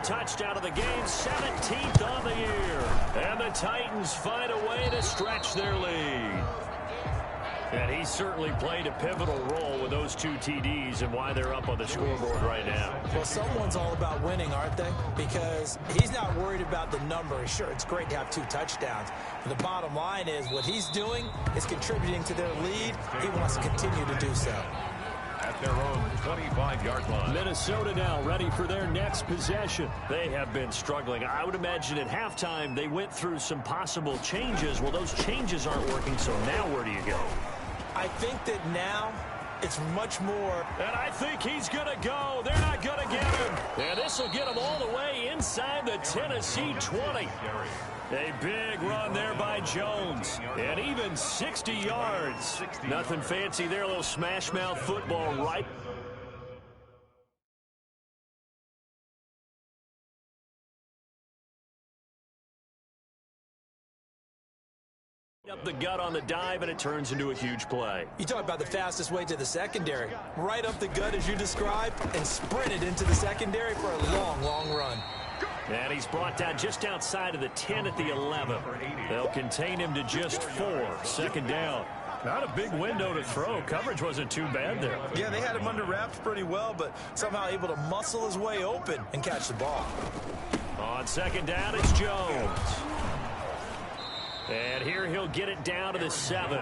touchdown of the game, 17th on the year. And the Titans find a way to stretch their lead. And he certainly played a pivotal role with those 2 TDs and why they're up on the scoreboard right now. Well, someone's all about winning, aren't they? Because he's not worried about the number. Sure, it's great to have 2 touchdowns. But the bottom line is what he's doing is contributing to their lead. He wants to continue to do so. At their own 25-yard line. Minnesota now ready for their next possession. They have been struggling. I would imagine at halftime they went through some possible changes. Well, those changes aren't working, so now where do you go? I think that now it's much more. And I think he's going to go. They're not going to get him. And this will get him all the way inside the Tennessee 20. A big run there by Jones. And even 60 yards. Nothing fancy there. A little smash mouth football right up the gut on the dive, and it turns into a huge play. You talk about the fastest way to the secondary. Right up the gut as you described and sprinted into the secondary for a long, long run. And he's brought down just outside of the 10 at the 11. They'll contain him to just 4. Second down. Not a big window to throw. Coverage wasn't too bad there. Yeah, they had him under wraps pretty well, but somehow able to muscle his way open and catch the ball. On second down, it's Jones. And here he'll get it down to the 7.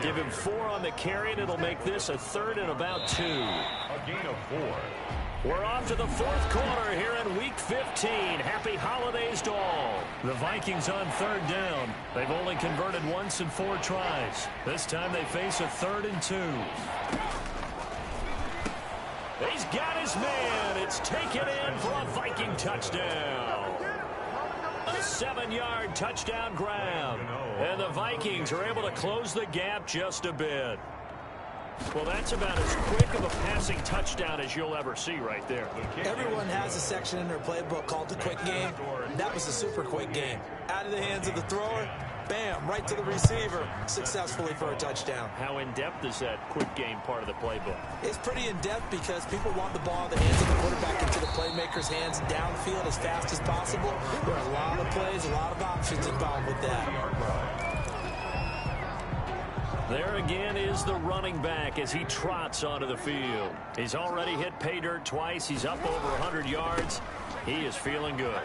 Give him 4 on the carry, and it'll make this a 3rd and about 2. A gain of 4. We're off to the 4th quarter here in Week 15. Happy holidays to all. The Vikings on 3rd down. They've only converted once in 4 tries. This time they face a 3rd and 2. He's got his man. It's taken in for a Viking touchdown. A 7-yard touchdown grab. And the Vikings are able to close the gap just a bit. Well, that's about as quick of a passing touchdown as you'll ever see right there. Everyone has a section in their playbook called the quick game. That was a super quick game. Out of the hands of the thrower, bam, right to the receiver, successfully for a touchdown. How in-depth is that quick game part of the playbook? It's pretty in-depth because people want the ball in the hands of the quarterback into the playmaker's hands downfield as fast as possible. There are a lot of plays, a lot of options involved with that. There again is the running back as he trots onto the field. He's already hit pay dirt twice. He's up over 100 yards. He is feeling good.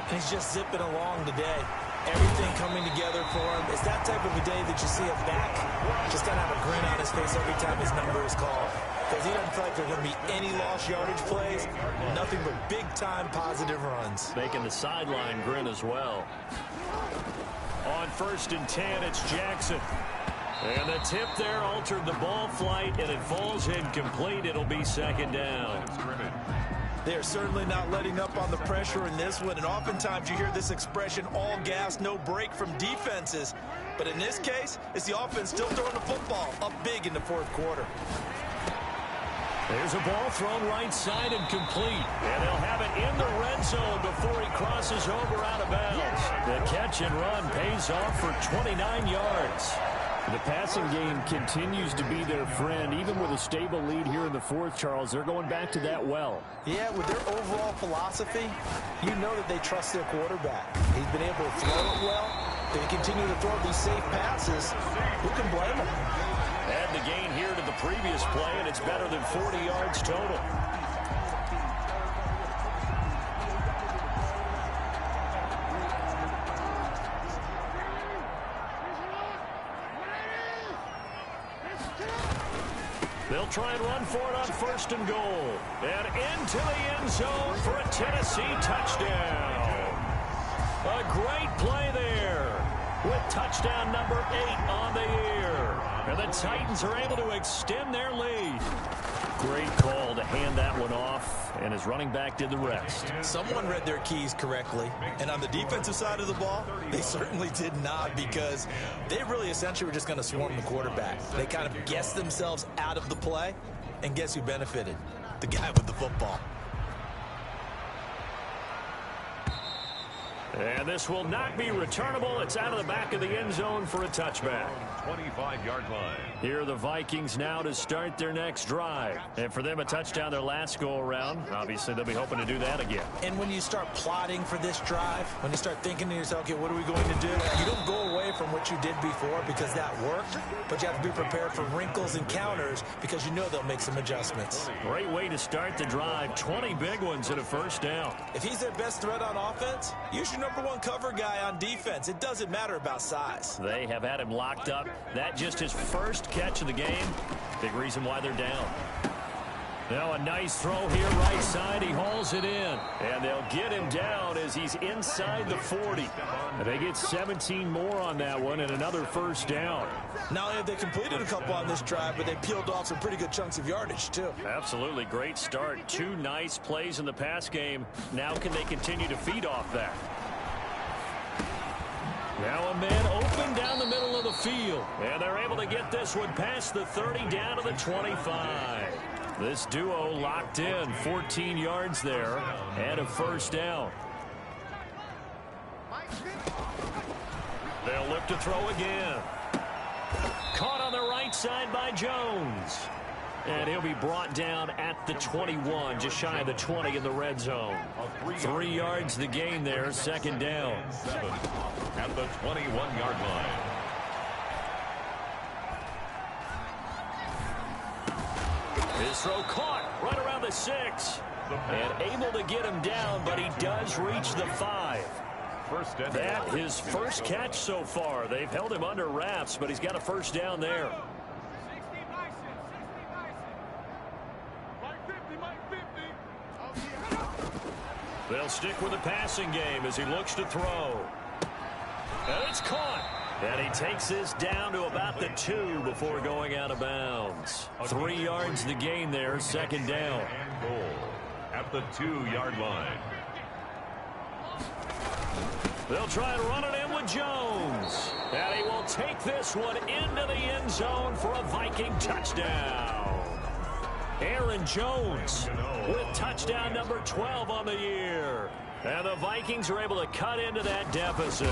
He's just zipping along today. Everything coming together for him. It's that type of a day that you see a back just kind of have a grin on his face every time his number is called. Because he doesn't feel like there's going to be any lost yardage plays. Nothing but big-time positive runs. Making the sideline grin as well. On 1st and 10, it's Jackson. And the tip there altered the ball flight, and it falls incomplete. It'll be 2nd down. They're certainly not letting up on the pressure in this one, and oftentimes you hear this expression, all gas, no break from defenses. But in this case, it's the offense still throwing the football up big in the 4th quarter. There's a ball thrown right side and complete. And they'll have it in the red zone before he crosses over out of bounds. The catch and run pays off for 29 yards. The passing game continues to be their friend. Even with a stable lead here in the 4th, Charles, they're going back to that well. Yeah, with their overall philosophy, you know that they trust their quarterback. He's been able to throw it well. They continue to throw these safe passes. Who can blame them? Add the gain here to the previous play, and it's better than 40 yards total. They'll try and run for it on 1st and goal. And into the end zone for a Tennessee touchdown. A great play there with touchdown number 8 on the year. And the Titans are able to extend their lead. Great call to hand that one off, and his running back did the rest. Someone read their keys correctly, and on the defensive side of the ball, they certainly did not, because they really essentially were just going to swarm the quarterback. They kind of guessed themselves out of the play, and guess who benefited? The guy with the football. And this will not be returnable. It's out of the back of the end zone for a touchback. 25-yard line. Here are the Vikings now to start their next drive. And for them, a touchdown their last go-around. Obviously, they'll be hoping to do that again. And when you start plotting for this drive, when you start thinking to yourself, okay, what are we going to do? You don't go away from what you did before because that worked, but you have to be prepared for wrinkles and counters because you know they'll make some adjustments. Great way to start the drive. 20 big ones and a first down. If he's their best threat on offense, use your number one cover guy on defense. It doesn't matter about size. They have had him locked up. That just his first catch of the game. Big reason why they're down. Now a nice throw here right side. He hauls it in. And they'll get him down as he's inside the 40. And they get 17 more on that one and another first down. Not only have they completed a couple on this drive, but they peeled off some pretty good chunks of yardage, too. Absolutely great start. 2 nice plays in the pass game. Now can they continue to feed off that? Now a man open down the middle of the field. And they're able to get this one past the 30 down to the 25. This duo locked in. 14 yards there and a first down. They'll look to throw again. Caught on the right side by Jones. And he'll be brought down at the 21, just shy of the 20 in the red zone. 3 yards the gain there, second down. 7 at the 21-yard line. His throw caught right around the 6. And able to get him down, but he does reach the 5. That his first catch so far. They've held him under wraps, but he's got a first down there. They'll stick with the passing game as he looks to throw. And it's caught. And he takes this down to about the 2 before going out of bounds. 3 yards the gain there, second down. And goal at the 2-yard line. They'll try and run it in with Jones. And he will take this one into the end zone for a Viking touchdown. Aaron Jones with touchdown number 12 on the year. And the Vikings are able to cut into that deficit.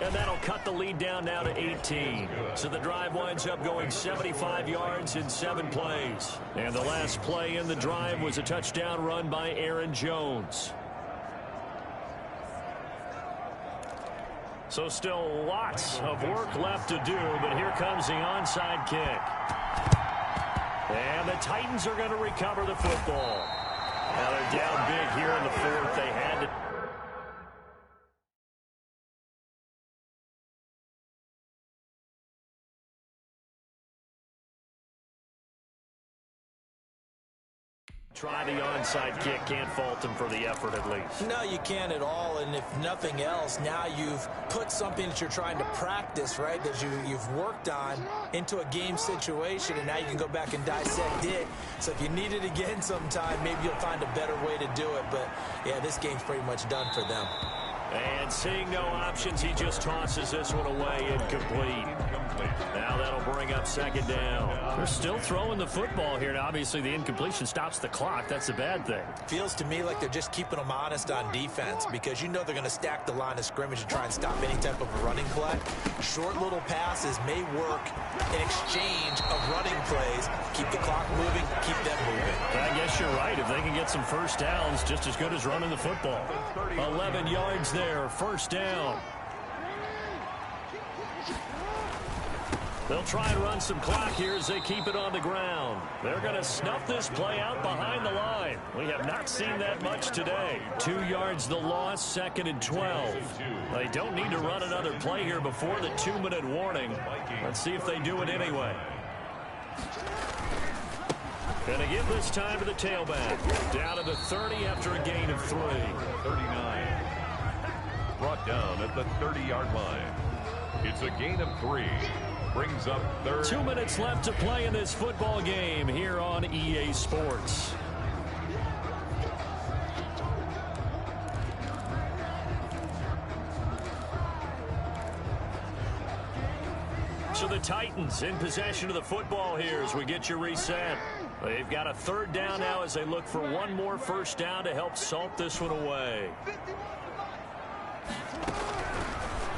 And that'll cut the lead down now to 18. So the drive winds up going 75 yards in 7 plays. And the last play in the drive was a touchdown run by Aaron Jones. So still lots of work left to do, but here comes the onside kick. And the Titans are going to recover the football. Now they're down big here in the 4th. They had to try the onside kick. Can't fault him for the effort at least. No, you can't at all. And if nothing else, now you've put something that you're trying to practice, right, that you've worked on into a game situation, and now you can go back and dissect it. So if you need it again sometime, maybe you'll find a better way to do it. But, yeah, this game's pretty much done for them. And seeing no options, he just tosses this one away, incomplete. Now that'll bring up second down. They're still throwing the football here. Now, obviously, the incompletion stops the clock. That's a bad thing. Feels to me like they're just keeping them honest on defense because you know they're going to stack the line of scrimmage and try and stop any type of a running play. Short little passes may work in exchange of running plays. Keep the clock moving, keep them moving. I guess you're right. If they can get some first downs, just as good as running the football. 11 yards there, first down. They'll try and run some clock here as they keep it on the ground. They're going to snuff this play out behind the line. We have not seen that much today. 2 yards the loss, second and 12. They don't need to run another play here before the 2-minute warning. Let's see if they do it anyway. Going to give this time to the tailback. Down to the 30 after a gain of 3. 39. Brought down at the 30-yard line. It's a gain of 3. Brings up third. 2 minutes left to play in this football game here on EA Sports. So the Titans in possession of the football here as we get you reset. They've got a third down now as they look for one more first down to help salt this one away.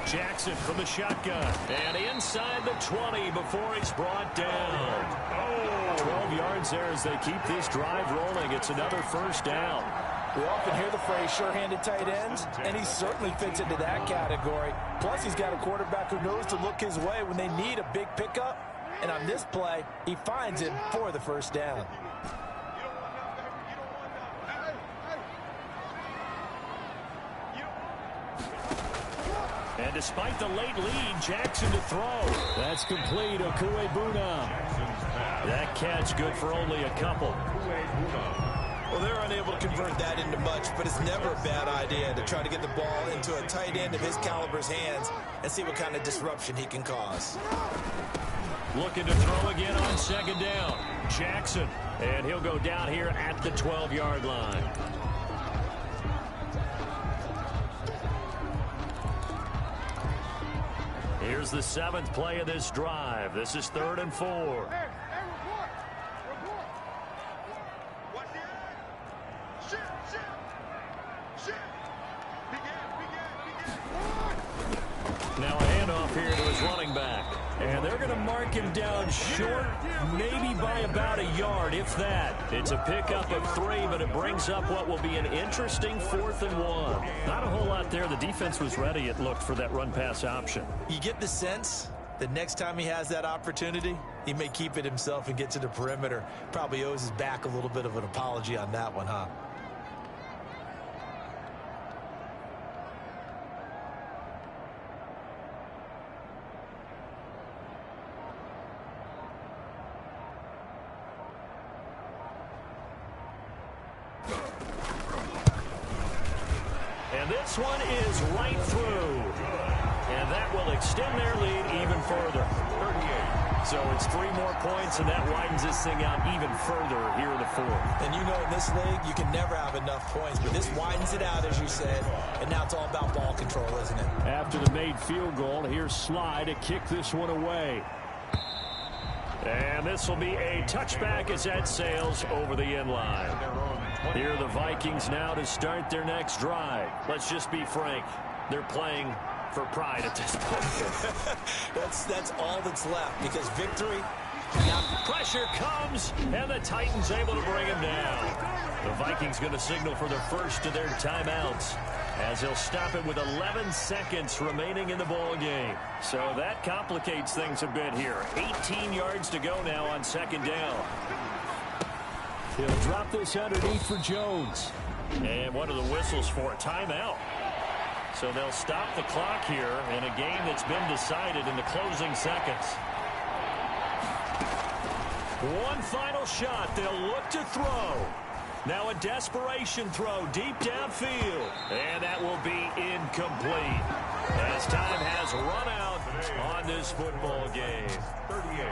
Jackson from the shotgun. And inside the 20 before he's brought down. 12 yards there as they keep this drive rolling. It's another first down. We often hear the phrase sure-handed tight ends, and he certainly fits into that category. Plus, he's got a quarterback who knows to look his way when they need a big pickup. And on this play, he finds him for the first down. And despite the late lead, Jackson to throw. That's complete. Okuebuna. That catch good for only a couple. Well, they're unable to convert that into much, but it's never a bad idea to try to get the ball into a tight end of his caliber's hands and see what kind of disruption he can cause. Looking to throw again on second down. Jackson. And he'll go down here at the 12-yard line. Here's the 7th play of this drive. This is 3rd and 4. Now a handoff here to his running back. And they're going to mark him down short, maybe by about a yard, if that. It's a pickup of 3, but it brings up what will be an interesting 4th and 1. Not a whole lot there. The defense was ready, it looked, for that run-pass option. You get the sense that next time he has that opportunity, he may keep it himself and get to the perimeter. Probably owes his back a little bit of an apology on that one, huh? And this one is right through. And that will extend their lead even further. 38. So it's 3 more points, and that widens this thing out even further here in the 4th. And you know, in this league, you can never have enough points, but this widens it out, as you said, and now it's all about ball control, isn't it? After the made field goal, here's Sly to kick this one away. And this will be a touchback as that sails over the end line. Here are the Vikings now to start their next drive. Let's just be frank. They're playing for pride at this point. That's all that's left, because victory. Now pressure comes, and the Titans able to bring him down. The Vikings going to signal for the first of their timeouts, as he'll stop it with 11 seconds remaining in the ball game. So that complicates things a bit here. 18 yards to go now on second down. He'll drop this underneath for Jones. And what are the whistles for? Timeout. So they'll stop the clock here in a game that's been decided in the closing seconds. One final shot. They'll look to throw. Now a desperation throw deep downfield. And that will be incomplete, as time has run out on this football game. 38.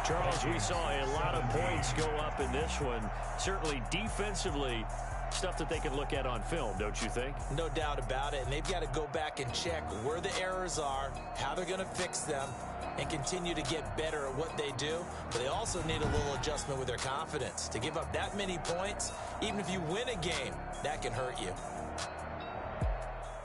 Charles, we saw a lot of points go up in this one. Certainly defensively, stuff that they can look at on film, don't you think? No doubt about it. And they've got to go back and check where the errors are, how they're going to fix them, and continue to get better at what they do. But they also need a little adjustment with their confidence. To give up that many points, even if you win a game, that can hurt you.